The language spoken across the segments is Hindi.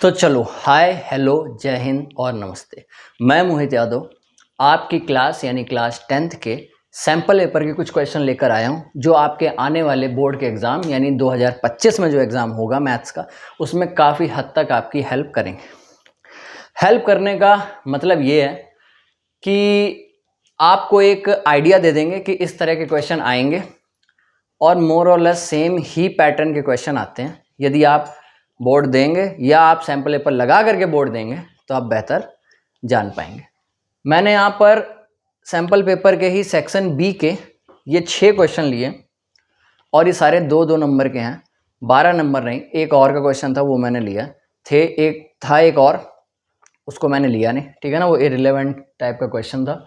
तो चलो, हाय हेलो जय हिंद और नमस्ते। मैं मोहित यादव आपकी क्लास यानी क्लास 10th के सैम्पल पेपर के कुछ क्वेश्चन लेकर आया हूं, जो आपके आने वाले बोर्ड के एग्ज़ाम यानी 2025 में जो एग्ज़ाम होगा मैथ्स का, उसमें काफ़ी हद तक आपकी हेल्प करेंगे। हेल्प करने का मतलब ये है कि आपको एक आइडिया दे देंगे कि इस तरह के क्वेश्चन आएंगे और मोर और लेस सेम ही पैटर्न के क्वेश्चन आते हैं। यदि आप बोर्ड देंगे या आप सैम्पल पेपर लगा करके बोर्ड देंगे तो आप बेहतर जान पाएंगे। मैंने यहाँ पर सैम्पल पेपर के ही सेक्शन बी के ये 6 क्वेश्चन लिए और ये सारे 2-2 नंबर के हैं, 12 नंबर नहीं। एक और का क्वेश्चन था वो मैंने लिया एक और उसको मैंने लिया नहीं, ठीक है ना, वो इररिलेवेंट टाइप का क्वेश्चन था।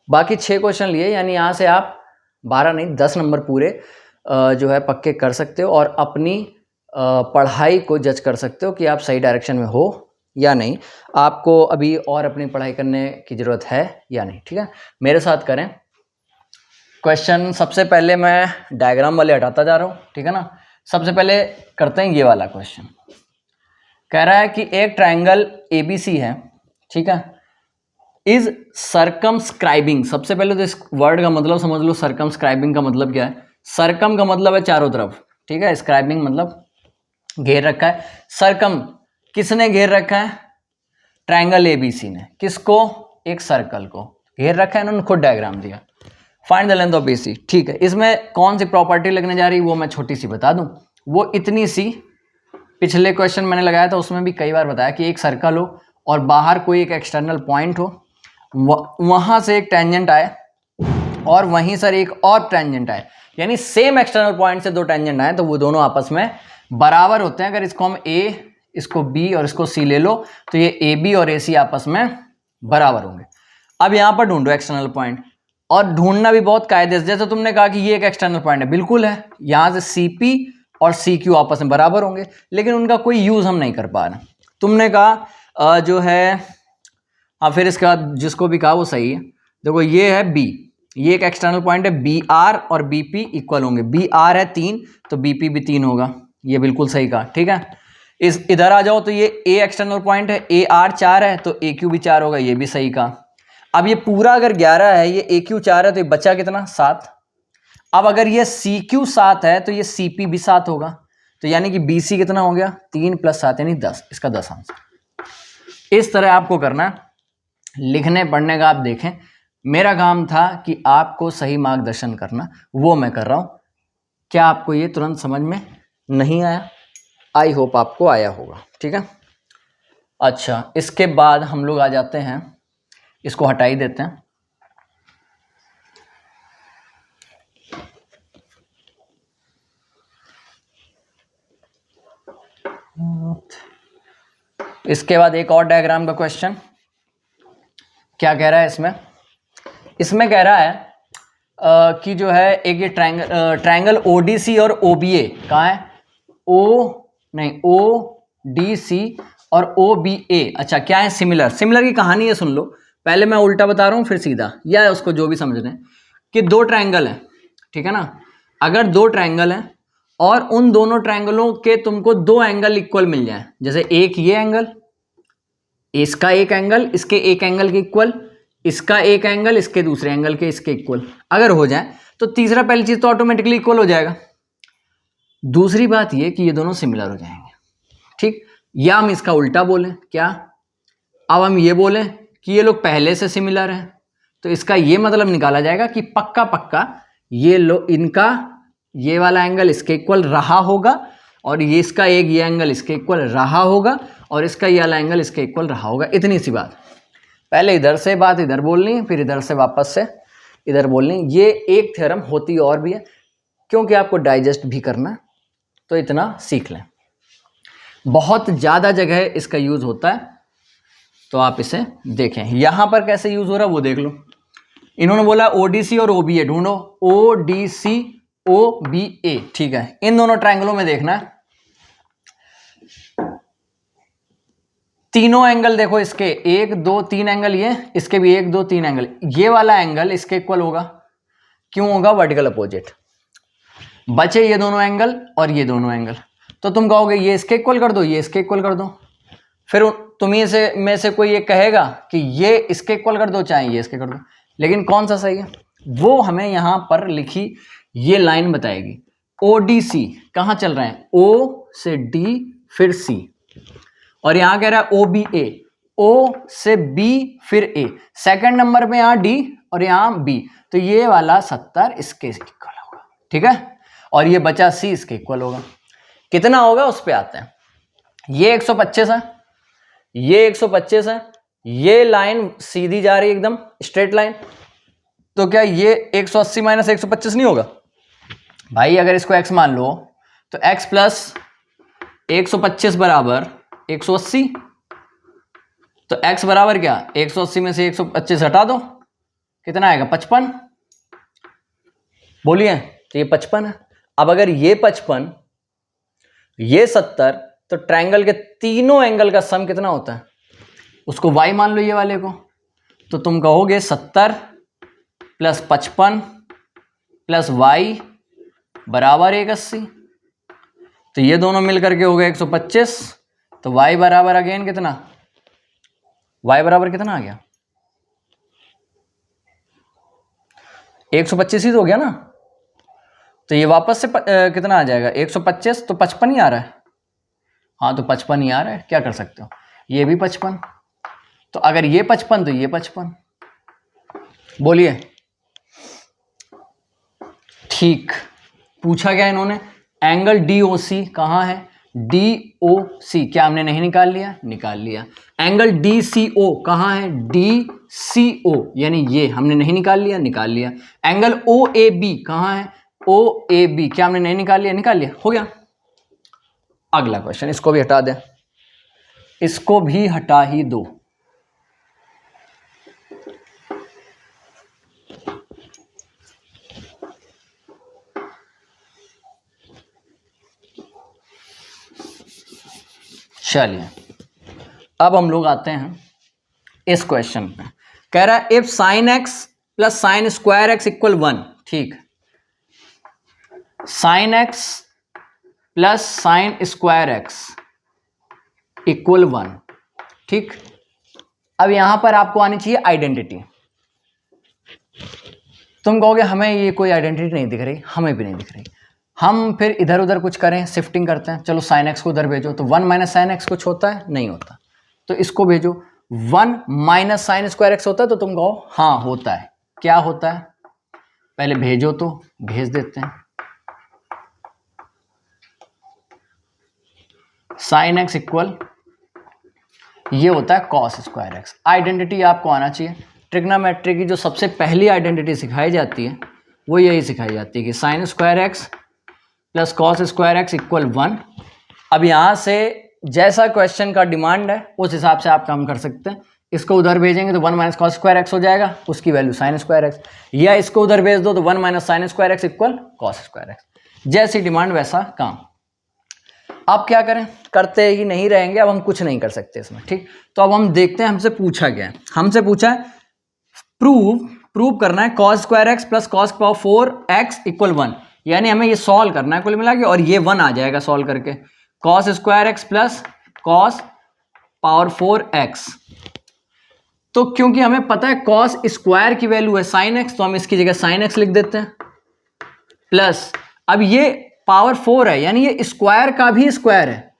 बाकी 6 क्वेश्चन लिए, यानी यहाँ से आप 12 नहीं 10 नंबर पूरे जो है पक्के कर सकते हो और अपनी पढ़ाई को जज कर सकते हो कि आप सही डायरेक्शन में हो या नहीं, आपको अभी और अपनी पढ़ाई करने की ज़रूरत है या नहीं। ठीक है, मेरे साथ करें। क्वेश्चन सबसे पहले मैं डायग्राम वाले हटाता जा रहा हूँ, ठीक है ना। सबसे पहले करते हैं ये वाला क्वेश्चन। कह रहा है कि एक ट्राइंगल ABC है, ठीक है, इज सर्कमस्क्राइबिंग। सबसे पहले तो इस वर्ड का मतलब समझ लो, सर्कमस्क्राइबिंग का मतलब क्या है। सर्कम का मतलब है चारों तरफ, ठीक है, स्क्राइबिंग मतलब घेर रखा है। सर्कम किसने घेर रखा है? ट्राइंगल ABC ने। किसको? एक सर्कल को घेर रखा है, इन्होंने खुद डायग्राम दिया। Find the length of BC, ठीक है। इसमें कौन सी प्रॉपर्टी लगने जा रही है वो मैं छोटी सी बता दूं, वो इतनी सी। पिछले क्वेश्चन मैंने लगाया था उसमें भी कई बार बताया कि एक सर्कल हो और बाहर कोई एक एक्सटर्नल पॉइंट हो, वहां से एक टेंजेंट आए और वहीं सर एक और टेंजेंट आए, यानी सेम एक्सटर्नल पॉइंट से दो टेंजेंट आए तो वो दोनों आपस में बराबर होते हैं। अगर इसको हम A, इसको B और इसको C ले लो तो ये AB और AC आपस में बराबर होंगे। अब यहां पर ढूंढो एक्सटर्नल पॉइंट, और ढूंढना भी बहुत कायदे से। जैसे तुमने कहा कि ये एक एक्सटर्नल पॉइंट है, बिल्कुल है, यहां से CP और CQ आपस में बराबर होंगे, लेकिन उनका कोई यूज हम नहीं कर पा रहे। तुमने कहा जो है, फिर इसके बाद जिसको भी कहा वो सही है। देखो ये है B, ये एक एक्सटर्नल पॉइंट है, BR और BP इक्वल होंगे। BR है 3 तो BP भी 3 होगा, ये बिल्कुल सही कहा, ठीक है। इस इधर आ जाओ तो ये A एक्सटर्नल पॉइंट है, AR 4 है तो AQ भी 4 होगा, ये भी सही कहा। अब ये पूरा अगर 11 है, ये AQ 4 है तो ये बचा कितना? 7। अब अगर ये CQ 7 है तो ये CP भी 7 होगा, तो यानी कि BC कितना हो गया? 3 + 7 यानी 10, इसका 10 आंसर। इस तरह आपको करना है। लिखने पढ़ने का आप देखें, मेरा काम था कि आपको सही मार्गदर्शन करना, वो मैं कर रहा हूं। क्या आपको ये तुरंत समझ में नहीं आया? आई होप आपको आया होगा, ठीक है। अच्छा, इसके बाद हम लोग आ जाते हैं, इसको हटा ही देते हैं। इसके बाद एक और डायग्राम का क्वेश्चन। क्या कह रहा है इसमें कह रहा है कि जो है एक ये ट्रायंगल ODC और OBA कहाँ है? ODC और OBA। अच्छा, क्या है? सिमिलर की कहानी है, सुन लो। पहले मैं उल्टा बता रहा हूँ फिर सीधा, या उसको जो भी समझ रहे हैं कि दो ट्रायंगल हैं, ठीक है ना। अगर दो ट्रायंगल हैं और उन दोनों ट्रायंगलों के तुमको दो एंगल इक्वल मिल जाए, जैसे एक ये एंगल, इसका एक एंगल इसके एक एंगल के इक्वल, इसका एक एंगल इसके दूसरे एंगल के इसके इक्वल अगर हो जाए तो तीसरा पहली चीज तो ऑटोमेटिकली इक्वल हो जाएगा। दूसरी बात ये कि ये दोनों सिमिलर हो जाएंगे, ठीक। या हम इसका उल्टा बोलें, क्या? अब हम ये बोलें कि ये लोग पहले से सिमिलर हैं, तो इसका ये मतलब निकाला जाएगा कि पक्का पक्का ये लोग, इनका ये वाला एंगल इसके इक्वल रहा होगा और ये इसका एक ये एंगल इसके इक्वल रहा होगा और इसका ये वाला एंगल इसके इक्वल रहा होगा। इतनी सी बात। पहले इधर से बात इधर बोलनी, फिर इधर से वापस से इधर बोलनी। ये एक थ्योरम होती और भी है, क्योंकि आपको डाइजेस्ट भी करना है, तो इतना सीख लें। बहुत ज़्यादा जगह इसका यूज होता है, तो आप इसे देखें। यहां पर कैसे यूज हो रहा है वो देख लो। इन्होंने बोला ODC और OBA ढूंढो, ODC OBA, ठीक है। इन दोनों ट्रायंगलों में देखना है, तीनों एंगल देखो इसके 1 2 3 एंगल, ये इसके भी 1 2 3 एंगल। ये वाला एंगल इसके इक्वल होगा, क्यों होगा? Vertical opposite. बचे ये दोनों एंगल और ये दोनों एंगल, तो तुम कहोगे ये इसके इक्वल कर दो, ये इसके इक्वल कर दो। फिर तुम्ही से में से कोई ये कहेगा कि ये इसके इक्वल कर दो चाहे ये इसके कर दो, लेकिन कौन सा सही है वो हमें यहाँ पर लिखी ये लाइन बताएगी। ODC कहाँ चल रहे हैं, O से D फिर C, और यहाँ कह रहा है OBA, O से B फिर A, सेकंड नंबर पे यहाँ D और यहाँ B, तो ये वाला 70 इसके इक्वल होगा, ठीक है, और ये बचा C इसके इक्वल होगा। कितना होगा उस पे आते हैं। ये 125 है, ये 125 है, ये लाइन सीधी जा रही है एकदम स्ट्रेट लाइन, तो क्या ये 180 माइनस 125 नहीं होगा भाई। अगर इसको x मान लो तो x प्लस 125 बराबर 180, तो x बराबर क्या, 180 में से 125 हटा दो, कितना आएगा 55, बोलिए, तो ये 55 है। अब अगर ये 55 ये 70, तो ट्रायंगल के तीनों एंगल का सम कितना होता है, उसको y मान लो ये वाले को, तो तुम कहोगे 70 प्लस 55 प्लस y बराबर 180, तो ये दोनों मिलकर के हो गए 125, तो y बराबर अगेन कितना, y बराबर कितना आ गया 125 ही तो हो गया ना, तो ये वापस से कितना आ जाएगा 125, तो 55 ही आ रहा है, हाँ तो 55 ही आ रहा है, क्या कर सकते हो, ये भी 55, तो अगर ये 55 तो ये 55, बोलिए ठीक। पूछा क्या इन्होंने, एंगल DOC कहाँ है, DOC क्या हमने नहीं निकाल लिया, निकाल लिया। एंगल DCO कहाँ है, DCO यानी ये हमने नहीं निकाल लिया, निकाल लिया। एंगल OAB कहाँ है, OAB क्या हमने नहीं निकाल लिया, निकाल लिया, हो गया। अगला क्वेश्चन, इसको भी हटा दें, इसको भी हटा ही दो। चलिए अब हम लोग आते हैं इस क्वेश्चन पे। कह रहा है if sine x plus sine square x equal 1, ठीक, sine x plus sine square x equal 1, ठीक। अब यहां पर आपको आनी चाहिए आइडेंटिटी। तुम कहोगे हमें ये कोई आइडेंटिटी नहीं दिख रही, हमें भी नहीं दिख रही, हम फिर इधर उधर कुछ करें, शिफ्टिंग करते हैं। चलो साइन एक्स को उधर भेजो, तो 1 माइनस साइन एक्स कुछ होता है, नहीं होता, तो इसको भेजो। 1 माइनस साइन स्क्वायर एक्स होता है, तो तुम कहो हाँ होता है। क्या होता है, पहले भेजो, तो भेज देते हैं। साइन एक्स इक्वल ये होता है कॉस स्क्वायर एक्स। आइडेंटिटी आपको आना चाहिए। ट्रिग्नोमेट्री की जो सबसे पहली आइडेंटिटी सिखाई जाती है वो यही सिखाई जाती है कि sine square x plus cos square x equal 1। अब यहाँ से जैसा क्वेश्चन का डिमांड है उस हिसाब से आप काम कर सकते हैं। इसको उधर भेजेंगे तो 1 माइनस कॉस स्क्वायर एक्स हो जाएगा, उसकी वैल्यू साइन स्क्वायर एक्स, या इसको उधर भेज दो तो 1 minus sine square x equal cos square x. जैसी डिमांड वैसा काम। अब क्या करें, करते ही नहीं रहेंगे, अब हम कुछ नहीं कर सकते इसमें, ठीक। तो अब हम देखते हैं हमसे पूछा गया है। हमसे पूछा है प्रूव करना है cos square x plus cos power 4 x equal 1, यानी हमें ये सॉल्व करना है कुल मिला के, और ये 1 आ जाएगा सॉल्व करके। Cos square x plus cos power 4 x, तो क्योंकि हमें पता है कॉस स्क्वायर की वैल्यू है साइन एक्स, तो हम इसकी जगह साइन एक्स लिख देते हैं, प्लस अब ये पावर 4 है यानी ये स्क्वायर का भी स्क्वायर है,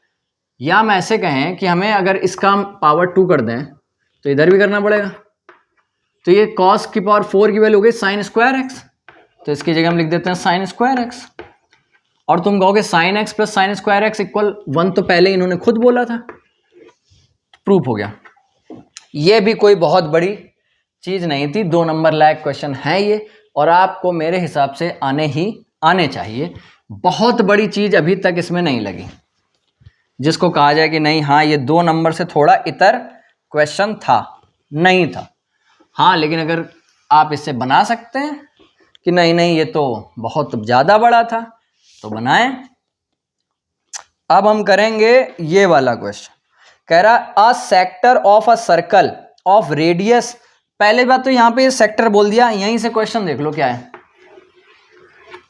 या हम ऐसे कहें कि हमें अगर इसका पावर 2 कर दें तो इधर भी करना पड़ेगा, तो ये cos की पावर 4 की वैल्यू हो गई साइन स्क्वायर एक्स, तो इसकी जगह हम लिख देते हैं साइन स्क्वायर एक्स। और तुम कहोगे sine x plus sine square x equal 1, तो पहले इन्होंने खुद बोला था, प्रूफ हो गया। ये भी कोई बहुत बड़ी चीज नहीं थी, 2 नंबर लायक क्वेश्चन है ये, और आपको मेरे हिसाब से आने चाहिए। बहुत बड़ी चीज अभी तक इसमें नहीं लगी जिसको कहा जाए कि नहीं हाँ ये 2 नंबर से थोड़ा इतर क्वेश्चन था, नहीं था। हाँ लेकिन अगर आप इससे बना सकते हैं कि नहीं नहीं ये तो बहुत ज़्यादा बड़ा था, तो बनाएं। अब हम करेंगे ये वाला क्वेश्चन। कह रहा a sector of a circle of radius, पहले बात तो यहाँ पे ये सेक्टर बोल दिया, यहीं से क्वेश्चन देख लो क्या है।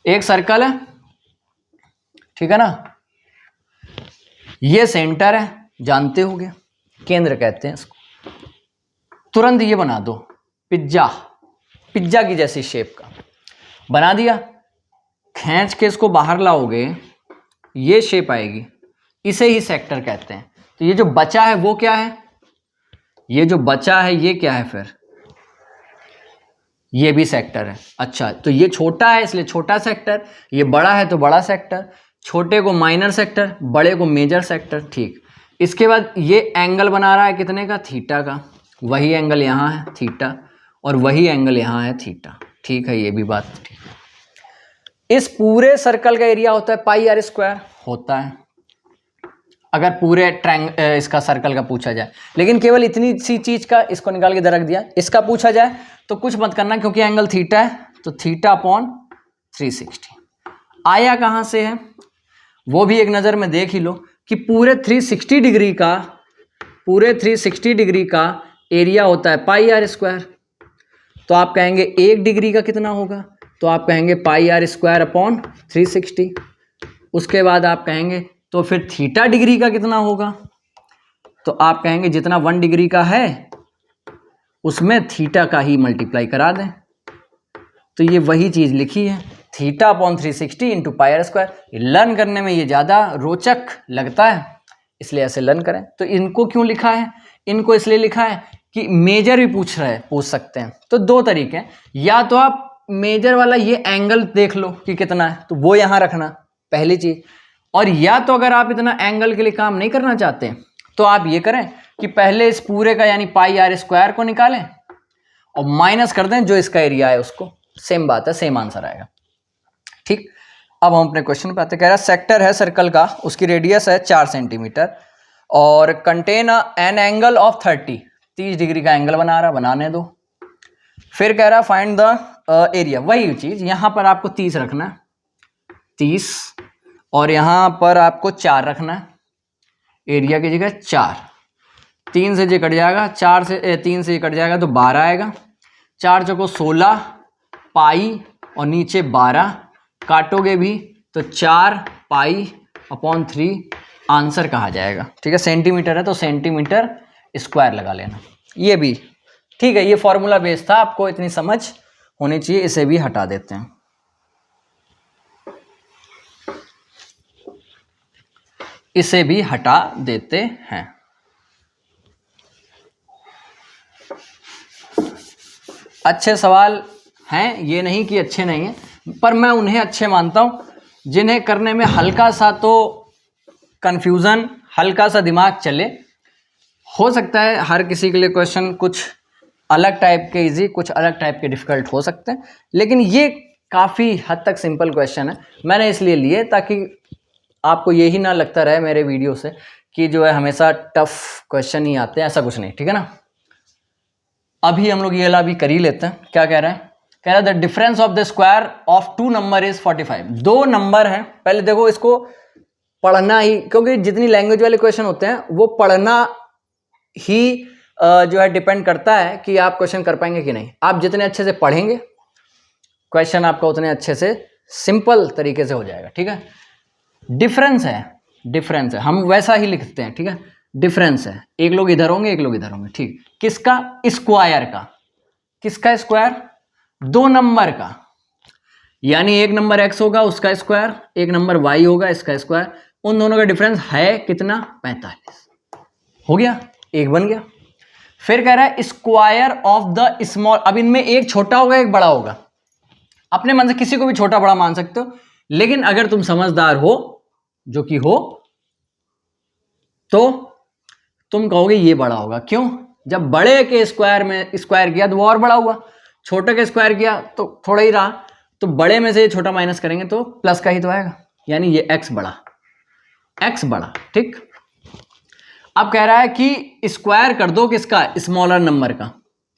एक सर्कल है, ठीक है ना, ये सेंटर है, जानते होगे, केंद्र कहते हैं इसको। तुरंत ये बना दो, पिज्जा, पिज्जा की जैसी शेप का बना दिया। खींच के इसको बाहर लाओगे, ये शेप आएगी, इसे ही सेक्टर कहते हैं। तो ये जो बचा है वो क्या है? ये जो बचा है ये क्या है फिर? ये भी सेक्टर है। अच्छा, तो ये छोटा है इसलिए छोटा सेक्टर, ये बड़ा है तो बड़ा सेक्टर। छोटे को माइनर सेक्टर, बड़े को मेजर सेक्टर। ठीक, इसके बाद ये एंगल बना रहा है कितने का? थीटा का। वही एंगल यहाँ है थीटा, और वही एंगल यहाँ है थीटा। ठीक है, ये भी बात ठीक है। इस पूरे सर्कल का एरिया होता है पाई आर स्क्वायर होता है, अगर पूरे इसका सर्कल का पूछा जाए। लेकिन केवल इतनी सी चीज का इसको निकाल के इधर रख दिया। इसका पूछा जाए तो कुछ मत करना, क्योंकि एंगल थीटा है, तो थीटा अपॉन 360 आया कहाँ से है वो भी एक नज़र में देख ही लो कि पूरे 360 डिग्री का एरिया होता है पाई आर स्क्वायर। तो आप कहेंगे 1 डिग्री का कितना होगा? तो आप कहेंगे पाई आर स्क्वायर अपॉन 360। उसके बाद आप कहेंगे तो फिर थीटा डिग्री का कितना होगा? तो आप कहेंगे जितना 1 डिग्री का है उसमें थीटा का ही मल्टीप्लाई करा दें। तो ये वही चीज़ लिखी है, theta upon 360 into pi r square. Learn करने में ये ज़्यादा रोचक लगता है, इसलिए ऐसे लर्न करें। तो इनको क्यों लिखा है? इनको इसलिए लिखा है कि मेजर भी पूछ सकते हैं। तो 2 तरीके हैं, या तो आप मेजर वाला ये एंगल देख लो कि कितना है, तो वो यहाँ रखना पहली चीज़। और या तो अगर आप इतना एंगल के लिए काम नहीं करना चाहते तो आप ये करें कि पहले इस पूरे का यानी पाई आर स्क्वायर को निकालें और माइनस कर दें जो इसका एरिया है उसको। सेम बात है, सेम आंसर आएगा। ठीक, अब हम अपने क्वेश्चन पे आते। कह रहा सेक्टर है सर्कल का, उसकी रेडियस है 4 सेंटीमीटर और contain an angle of 30 degree का एंगल बना रहा, बनाने दो। फिर कह रहा फाइंड द एरिया, वही चीज यहाँ पर आपको 30 रखना है, 30, और यहाँ पर आपको 4 रखना है, एरिया की जगह 4। 3 से जो कट जाएगा, 3 से कट जाएगा तो 12 आएगा। 4 चौको 16 पाई और नीचे 12, काटोगे भी तो 4 पाई अपॉन 3 आंसर कहा जाएगा। ठीक है, सेंटीमीटर है तो सेंटीमीटर स्क्वायर लगा लेना। ये भी ठीक है, ये फॉर्मूला बेस था, आपको इतनी समझ होनी चाहिए। इसे भी हटा देते हैं। इसे भी हटा देते हैं। अच्छे सवाल हैं, ये नहीं कि अच्छे नहीं हैं, पर मैं उन्हें अच्छे मानता हूं जिन्हें करने में हल्का सा तो कंफ्यूजन, हल्का सा दिमाग चले। हो सकता है हर किसी के लिए क्वेश्चन कुछ अलग टाइप के इजी, कुछ अलग टाइप के डिफिकल्ट हो सकते हैं, लेकिन ये काफ़ी हद तक सिंपल क्वेश्चन है। मैंने इसलिए लिए ताकि आपको यही ना लगता रहे मेरे वीडियो से कि जो है हमेशा टफ क्वेश्चन ही आते हैं, ऐसा कुछ नहीं। ठीक है ना, अभी हम लोग ये वाला भी कर ही लेते हैं। क्या कह रहा है? कह रहा है the difference of the square of 2 number is 45। 2 number हैं, पहले देखो इसको पढ़ना ही, क्योंकि जितनी लैंग्वेज वाले क्वेश्चन होते हैं वो पढ़ना ही जो है डिपेंड करता है कि आप क्वेश्चन कर पाएंगे कि नहीं। आप जितने अच्छे से पढ़ेंगे क्वेश्चन आपका उतने अच्छे से सिंपल तरीके से हो जाएगा। ठीक है, डिफरेंस है, हम वैसा ही लिखते हैं। ठीक है, डिफरेंस है, एक लोग इधर होंगे एक लोग इधर होंगे। ठीक, किसका? स्क्वायर का। किसका स्क्वायर? 2 नंबर का, यानी एक नंबर x होगा उसका स्क्वायर, एक नंबर y होगा इसका स्क्वायर। उन दोनों का डिफरेंस है कितना? 45। हो गया, एक बन गया। फिर कह रहा है स्क्वायर ऑफ द स्मॉल। अब इनमें एक छोटा होगा एक बड़ा होगा, अपने मन से किसी को भी छोटा बड़ा मान सकते हो, लेकिन अगर तुम समझदार हो, जो कि हो, तो तुम कहोगे ये बड़ा होगा। क्यों? जब बड़े के स्क्वायर में स्क्वायर किया तो वो और बड़ा हुआ, छोटे के स्क्वायर किया तो थोड़ा ही रहा, तो बड़े में से ये छोटा माइनस करेंगे तो प्लस का ही तो आएगा, यानी ये x बड़ा। ठीक, अब कह रहा है कि स्क्वायर कर दो किसका? स्मॉलर नंबर का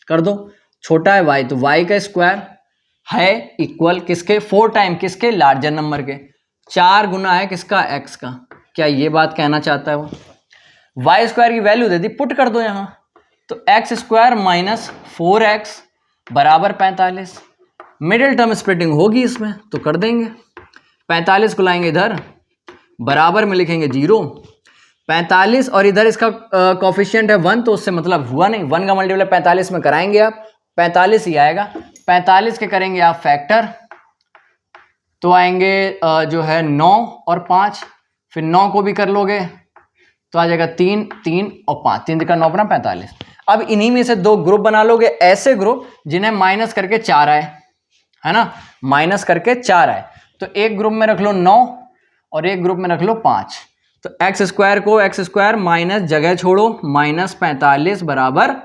कर दो। छोटा है y, तो y का स्क्वायर है इक्वल किसके? 4 टाइम किसके? लार्जर नंबर के। 4 गुना है किसका? x का। क्या ये बात कहना चाहता है वो? y स्क्वायर की वैल्यू दे दी, पुट कर दो यहां, तो x स्क्वायर माइनस 4x बराबर 45। मिडिल टर्म स्प्लिटिंग होगी इसमें तो कर देंगे। 45 को लाएंगे इधर, बराबर में लिखेंगे 0, 45 और इधर इसका कोफिशिएंट है 1, तो उससे मतलब हुआ नहीं। 1 का मल्टीप्लाई 45 में कराएंगे आप, 45 ही आएगा। 45 के करेंगे आप फैक्टर, तो आएंगे जो है 9 और 5, फिर 9 को भी कर लोगे तो आ जाएगा 3, 3 और 5, 3 का 9 बना 45। अब इन्हीं में से 2 ग्रुप बना लोगे, ऐसे ग्रुप जिन्हें माइनस करके 4 आए, है ना, माइनस करके 4 आए। तो एक ग्रुप में रख लो 9 और एक ग्रुप में रख लो 5। तो एक्स स्क्वायर को एक्स स्क्वायर माइनस जगह छोड़ो, -45 बराबर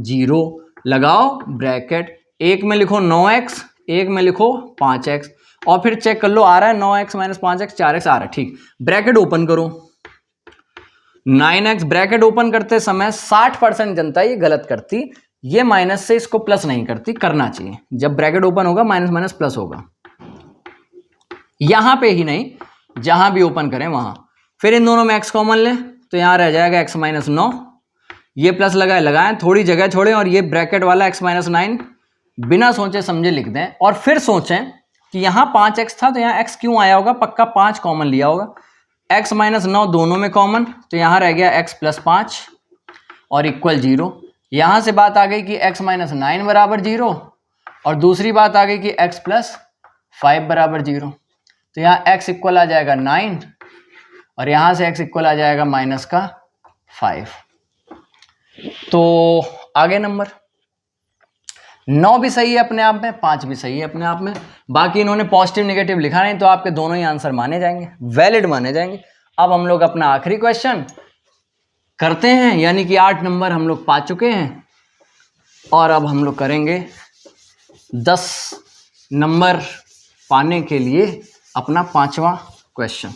0 लगाओ ब्रैकेट। एक में लिखो 9x, एक में लिखो 5x, और फिर चेक कर लो आ रहा है 9x - 5x 4x आ रहा है, ठीक। ब्रैकेट ओपन करो, 9x ब्रैकेट ओपन करते समय 60% जनता ये गलत करती, ये माइनस से इसको प्लस नहीं करती, करना चाहिए। जब ब्रैकेट ओपन होगा माइनस माइनस प्लस होगा, यहां पे ही नहीं जहां भी ओपन करें वहां। फिर इन दोनों में x कॉमन लें तो यहां रह जाएगा x - 9, ये प्लस लगाएं, थोड़ी जगह छोड़ें और ये ब्रैकेट वाला x - 9 बिना सोचे समझे लिख दें। और फिर सोचें कि यहां 5x था तो यहां x क्यों आया होगा, पक्का 5 कॉमन लिया होगा। x - 9 दोनों में कॉमन, तो यहां रह गया x + 5 और इक्वल 0। यहां से बात आ गई कि x - 9 बराबर 0, और दूसरी बात आ गई कि x + 5 बराबर 0। तो यहाँ x इक्वल आ जाएगा 9 और यहां से x इक्वल आ जाएगा -5। तो आगे नंबर 9 भी सही है अपने आप में, 5 भी सही है अपने आप में। बाकी इन्होंने पॉजिटिव नेगेटिव लिखा नहीं, तो आपके दोनों ही आंसर माने जाएंगे, वैलिड माने जाएंगे। अब हम लोग अपना आखिरी क्वेश्चन करते हैं, यानी कि 8 नंबर हम लोग पा चुके हैं, और अब हम लोग करेंगे 10 नंबर पाने के लिए अपना 5वां क्वेश्चन।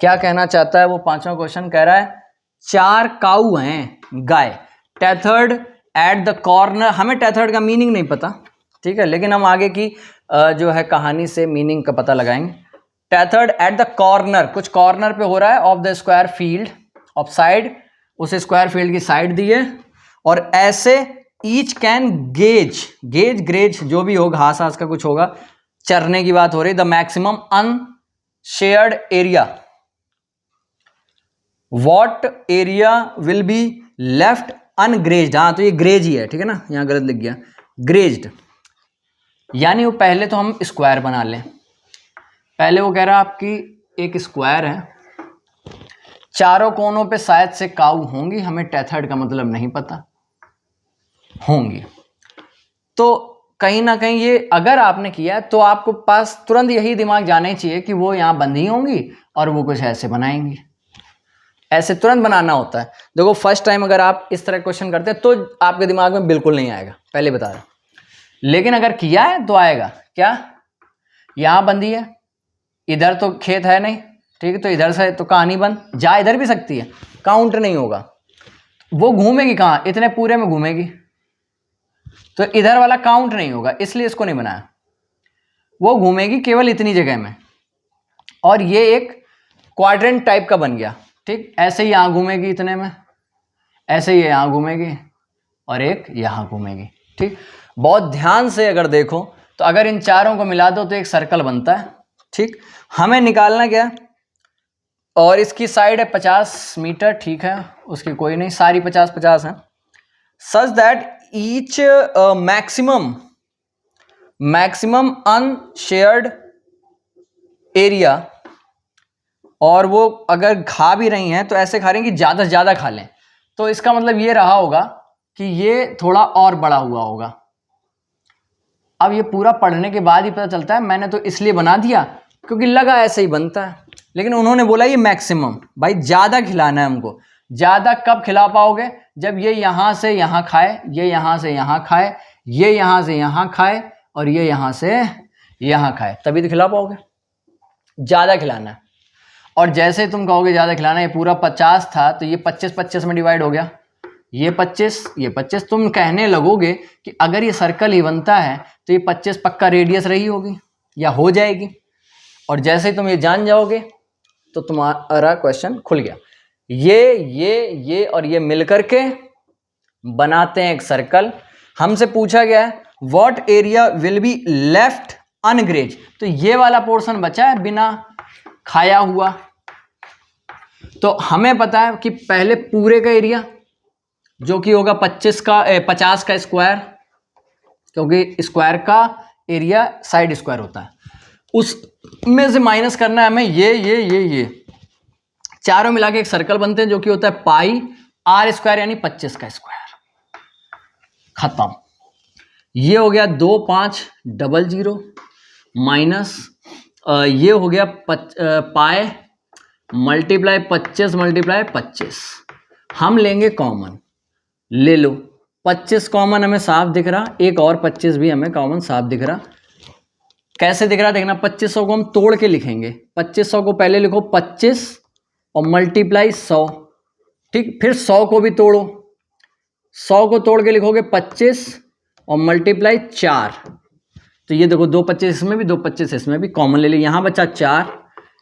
क्या कहना चाहता है वो 5वां क्वेश्चन? कह रहा है 4 काऊ हैं, गाय, टेथर्ड एट द कॉर्नर। हमें टेथर्ड का मीनिंग नहीं पता, ठीक है, लेकिन हम आगे की जो है कहानी से मीनिंग का पता लगाएंगे। टेथर्ड एट द कॉर्नर, कुछ कॉर्नर पे हो रहा है, off the square field off side, उस स्क्वायर फील्ड की साइड दी है, और ऐसे each can gaze, gaze graze जो भी हो, घास घास का कुछ होगा, चरने की बात हो रही। The maximum unshared area, what area will be left ungrazed. हाँ, तो ये ग्रेज ही है, ठीक है ना, यहां गलत लिख गया, ग्रेज्ड। यानी वो पहले तो हम स्क्वायर बना लें। पहले वो कह रहा है आपकी एक स्क्वायर है, चारों कोनों पे शायद से काऊ होंगी, हमें टेथर्ड का मतलब नहीं पता, होंगी। तो कहीं ना कहीं ये अगर आपने किया तो आपको पास तुरंत यही दिमाग जाना ही चाहिए कि वो यहाँ बंधी होंगी और वो कुछ ऐसे बनाएंगी, ऐसे तुरंत बनाना होता है। देखो फर्स्ट टाइम अगर आप इस तरह क्वेश्चन करते हैं तो आपके दिमाग में बिल्कुल नहीं आएगा, पहले बता रहा, लेकिन अगर किया है तो आएगा। क्या, यहां बंदी है, इधर तो खेत है नहीं, ठीक है, तो इधर से तो कहानी बंद, जा इधर भी सकती है, काउंट नहीं होगा। वो घूमेगी कहां, इतने पूरे में घूमेगी, तो इधर वाला काउंट नहीं होगा, इसलिए इसको नहीं बनाया। वो घूमेगी केवल इतनी जगह में, और ये एक क्वाड्रेंट टाइप का बन गया, ठीक। ऐसे ही यहां घूमेगी इतने में, ऐसे ही यहां घूमेगी, और एक यहां घूमेगी, ठीक। बहुत ध्यान से अगर देखो तो अगर इन चारों को मिला दो तो एक सर्कल बनता है, ठीक। हमें निकालना क्या, और इसकी साइड है 50 मीटर, ठीक है, उसकी कोई नहीं, सारी 50-50 है, such that each maximum unshared area, और वो अगर खा भी रही हैं तो ऐसे खा रही हैं कि ज़्यादा से ज़्यादा खा लें, तो इसका मतलब ये रहा होगा कि ये थोड़ा और बड़ा हुआ होगा। अब ये पूरा पढ़ने के बाद ही पता चलता है, मैंने तो इसलिए बना दिया क्योंकि लगा ऐसे ही बनता है, लेकिन उन्होंने बोला ये मैक्सिमम, भाई ज़्यादा खिलाना है हमको। ज़्यादा कब खिला पाओगे, जब ये यहाँ से यहाँ खाए, ये यहाँ से यहाँ खाए, ये यहाँ से यहाँ खाए, और ये यहाँ से यहाँ खाए, तभी तो खिला पाओगे। ज़्यादा खिलाना है, और जैसे तुम कहोगे ज़्यादा खिलाना, ये पूरा 50 था तो ये 25-25 में डिवाइड हो गया, ये 25 ये 25, तुम कहने लगोगे कि अगर ये सर्कल ही बनता है तो ये 25 पक्का रेडियस रही होगी या हो जाएगी, और जैसे ही तुम ये जान जाओगे तो तुम्हारा क्वेश्चन खुल गया। ये और ये मिलकर के बनाते हैं एक सर्कल। हमसे पूछा गया है what area will be left ungrazed, तो ये वाला पोर्शन बचा है बिना खाया हुआ, तो हमें पता है कि पहले पूरे का एरिया जो कि होगा 50 का स्क्वायर, क्योंकि स्क्वायर का एरिया साइड स्क्वायर होता है, उसमें से माइनस करना है हमें ये चारों मिला के एक सर्कल बनते हैं जो कि होता है पाई आर स्क्वायर यानी 25 का स्क्वायर। खत्म। ये हो गया 2500 माइनस ये हो गया पाए मल्टीप्लाई 25 मल्टीप्लाई 25। हम लेंगे कॉमन, ले लो 25 कॉमन हमें साफ दिख रहा, एक और 25 भी हमें कॉमन साफ दिख रहा। कैसे दिख रहा देखना, 2500 को हम तोड़ के लिखेंगे। 2500 को पहले लिखो 25 और मल्टीप्लाई 100, ठीक। फिर 100 को भी तोड़ो, 100 को तोड़ के लिखोगे 25 और मल्टीप्लाई 4। तो ये देखो 2 25 इसमें भी 2 25 इसमें भी, कॉमन ले ली। यहाँ बचा 4,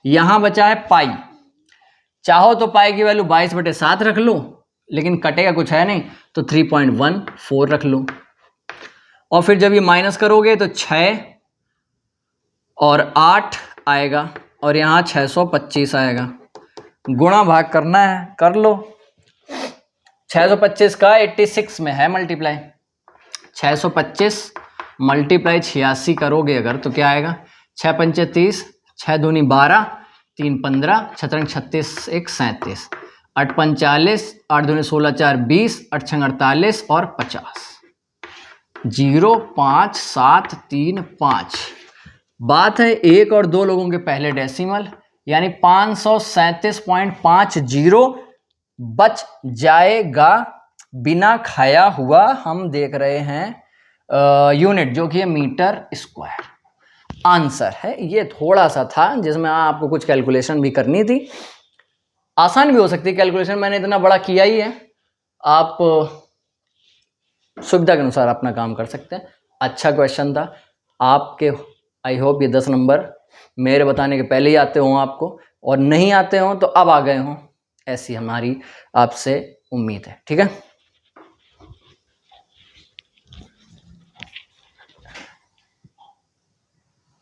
यहाँ बचा है पाई। चाहो तो पाई की वैल्यू 22/7 रख लो, लेकिन कटेगा कुछ है नहीं तो 3.14 रख लो। और फिर जब ये माइनस करोगे तो 6 और 8 आएगा और यहाँ 625 आएगा। गुणा भाग करना है, कर लो। 625 का 86 में है मल्टीप्लाई, 625 मल्टीप्लाई 86 करोगे अगर तो क्या आएगा, 6 पंचे 30, 6 दूनी 12, 3 15, 6 3 36, 1 37, 8 45, 8 दूनी 16, 4 20, 8 6 48 और 50। 0 5 7 3 5। बात है 1 और 2 लोगों के पहले डेसिमल, यानी 537.50 बच जाएगा बिना खाया हुआ। हम देख रहे हैं यूनिट जो कि है मीटर स्क्वायर। आंसर है ये। थोड़ा सा था जिसमें आपको कुछ कैलकुलेशन भी करनी थी, आसान भी हो सकती है कैलकुलेशन, मैंने इतना बड़ा किया ही है। आप सुविधा के अनुसार अपना काम कर सकते हैं। अच्छा क्वेश्चन था आपके, आई होप ये 10 नंबर मेरे बताने के पहले ही आते हों आपको, और नहीं आते हों तो अब आ गए हों, ऐसी हमारी आपसे उम्मीद है। ठीक है।